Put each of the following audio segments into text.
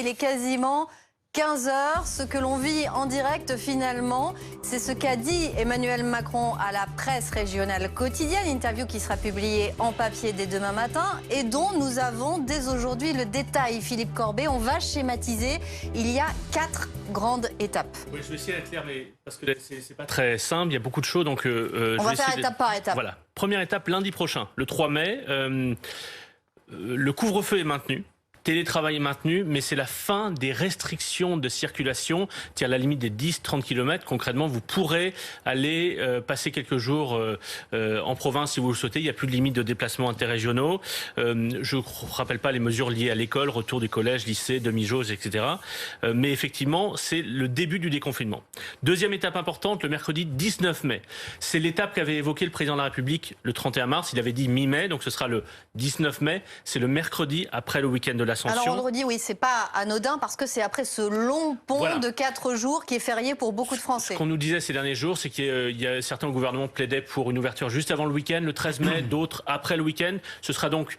il est quasiment 15 h. Ce que l'on vit en direct, finalement, c'est ce qu'a dit Emmanuel Macron à la presse régionale quotidienne, interview qui sera publiée en papier dès demain matin et dont nous avons dès aujourd'hui le détail. Philippe Corbet, on va schématiser. Il y a 4 grandes étapes. Oui, je vais essayer d'être clair, mais parce que c'est pas très simple, il y a beaucoup de choses, donc on va faire étape par étape. Voilà. Première étape, lundi prochain, le 3 mai, le couvre-feu est maintenu. Télétravail est maintenu, mais c'est la fin des restrictions de circulation, c'est-à-dire la limite des 10-30 km. Concrètement, vous pourrez aller passer quelques jours en province si vous le souhaitez. Il n'y a plus de limite de déplacement interrégionaux. Je ne rappelle pas les mesures liées à l'école, retour des collèges, lycées, demi-jauge, etc. Mais effectivement, c'est le début du déconfinement. Deuxième étape importante, le mercredi 19 mai. C'est l'étape qu'avait évoqué le président de la République le 31 mars. Il avait dit mi-mai, donc ce sera le 19 mai. C'est le mercredi après le week-end de l'Ascension. Alors vendredi, oui, c'est pas anodin parce que c'est après ce long pont de 4 jours qui est férié pour beaucoup de Français. Ce qu'on nous disait ces derniers jours, c'est qu'il y a certains gouvernements plaidaient pour une ouverture juste avant le week-end, le 13 mai, d'autres après le week-end. Ce sera donc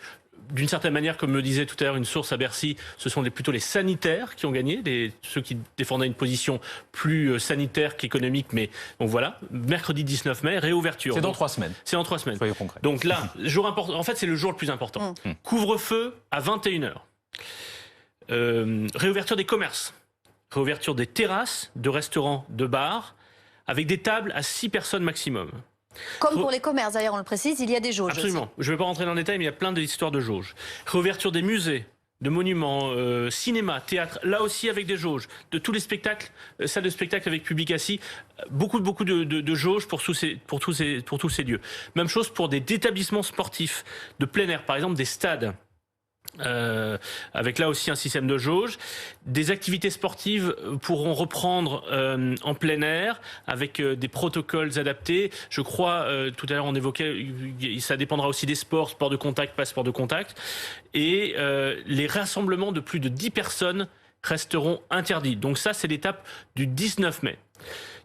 d'une certaine manière, comme me disait tout à l'heure une source à Bercy, ce sont plutôt les sanitaires qui ont gagné, ceux qui défendaient une position plus sanitaire qu'économique. Mais donc voilà, mercredi 19 mai, réouverture. C'est dans 3 semaines. C'est dans 3 semaines. Soyez concret. Donc là, jour important. En fait, c'est le jour le plus important. Couvre-feu à 21 h. Réouverture des commerces, réouverture des terrasses, de restaurants, de bars, avec des tables à 6 personnes maximum. Comme pour les commerces, d'ailleurs, on le précise, il y a des jauges. Absolument. Aussi. Je ne vais pas rentrer dans le détail, mais il y a plein d'histoires de jauges. Réouverture des musées, de monuments, cinéma, théâtre, là aussi avec des jauges, de tous les spectacles, salles de spectacle avec public assis, beaucoup de jauges pour tous ces lieux. Même chose pour des établissements sportifs de plein air, par exemple des stades. Avec là aussi un système de jauge. Des activités sportives pourront reprendre en plein air avec des protocoles adaptés. Je crois, tout à l'heure on évoquait, ça dépendra aussi des sports, sport de contact, pas sport de contact. Et les rassemblements de plus de 10 personnes resteront interdits. Donc ça, c'est l'étape du 19 mai.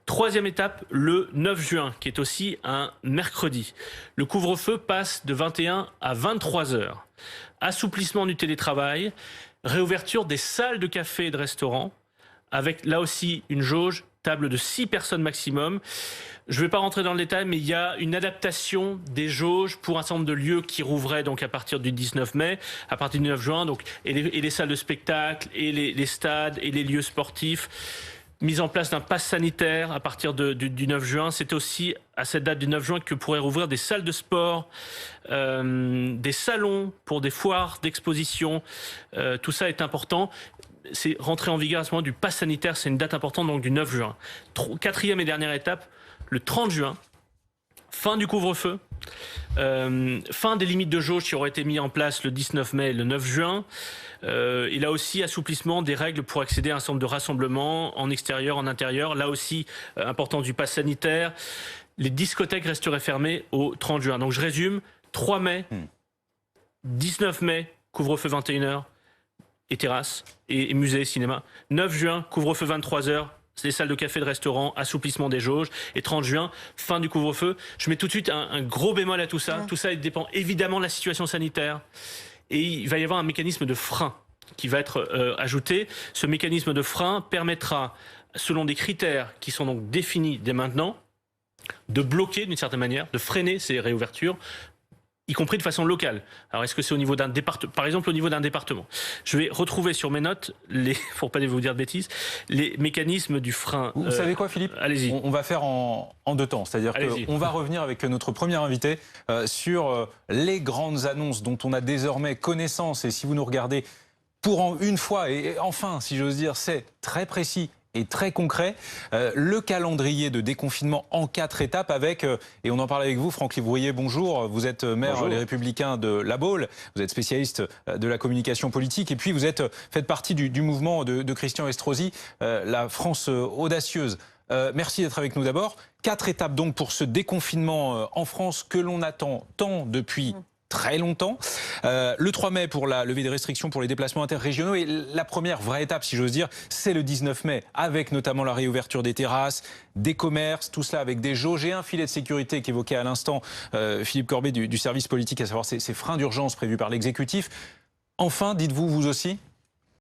Troisième étape, le 9 juin, qui est aussi un mercredi. Le couvre-feu passe de 21 à 23 heures. Assouplissement du télétravail, réouverture des salles de café et de restaurants, avec là aussi une jauge, table de 6 personnes maximum. Je ne vais pas rentrer dans le détail, mais il y a une adaptation des jauges pour un certain nombre de lieux qui rouvraient donc à partir du 19 mai, à partir du 9 juin, donc, et les salles de spectacle, et les stades, et les lieux sportifs. Mise en place d'un pass sanitaire à partir du 9 juin. C'est aussi à cette date du 9 juin que pourraient rouvrir des salles de sport, des salons pour des foires d'exposition. Tout ça est important. C'est rentrer en vigueur à ce moment du pass sanitaire. C'est une date importante, donc du 9 juin. Quatrième et dernière étape, le 30 juin. Fin du couvre-feu, fin des limites de jauge qui auraient été mises en place le 19 mai et le 9 juin. Et là aussi, assouplissement des règles pour accéder à un certain nombre de rassemblements en extérieur, en intérieur. Là aussi, importance du pass sanitaire. Les discothèques resteraient fermées au 30 juin. Donc je résume, 3 mai, 19 mai, couvre-feu 21 h et terrasses et musées, cinéma. 9 juin, couvre-feu 23 h. C'est les salles de café, de restaurant, assouplissement des jauges. Et 30 juin, fin du couvre-feu. Je mets tout de suite un gros bémol à tout ça. Tout ça dépend évidemment de la situation sanitaire. Et il va y avoir un mécanisme de frein qui va être ajouté. Ce mécanisme de frein permettra, selon des critères qui sont donc définis dès maintenant, de bloquer d'une certaine manière, de freiner ces réouvertures, y compris de façon locale. Alors, est-ce que c'est au niveau d'un département, par exemple au niveau d'un département? Je vais retrouver sur mes notes, pour pas vous dire de bêtises, les mécanismes du frein. Vous savez quoi, Philippe? Allez-y. On va faire en 2 temps. C'est-à-dire qu'on va revenir avec notre premier invité sur les grandes annonces dont on a désormais connaissance. Et si vous nous regardez pour une fois, et enfin, si j'ose dire, c'est très précis et très concret, le calendrier de déconfinement en 4 étapes avec, et on en parle avec vous, Franck Livrouillet, bonjour, vous êtes maire Les Républicains de La Baule, vous êtes spécialiste de la communication politique, et puis vous faites partie du mouvement de Christian Estrosi, la France audacieuse. Merci d'être avec nous d'abord. 4 étapes donc pour ce déconfinement en France que l'on attend tant depuis très longtemps. Le 3 mai pour la levée des restrictions pour les déplacements interrégionaux. Et la première vraie étape, si j'ose dire, c'est le 19 mai, avec notamment la réouverture des terrasses, des commerces, tout cela avec des jauges et un filet de sécurité qu'évoquait à l'instant Philippe Corbet du service politique, à savoir ces freins d'urgence prévus par l'exécutif. Enfin, dites-vous, vous aussi,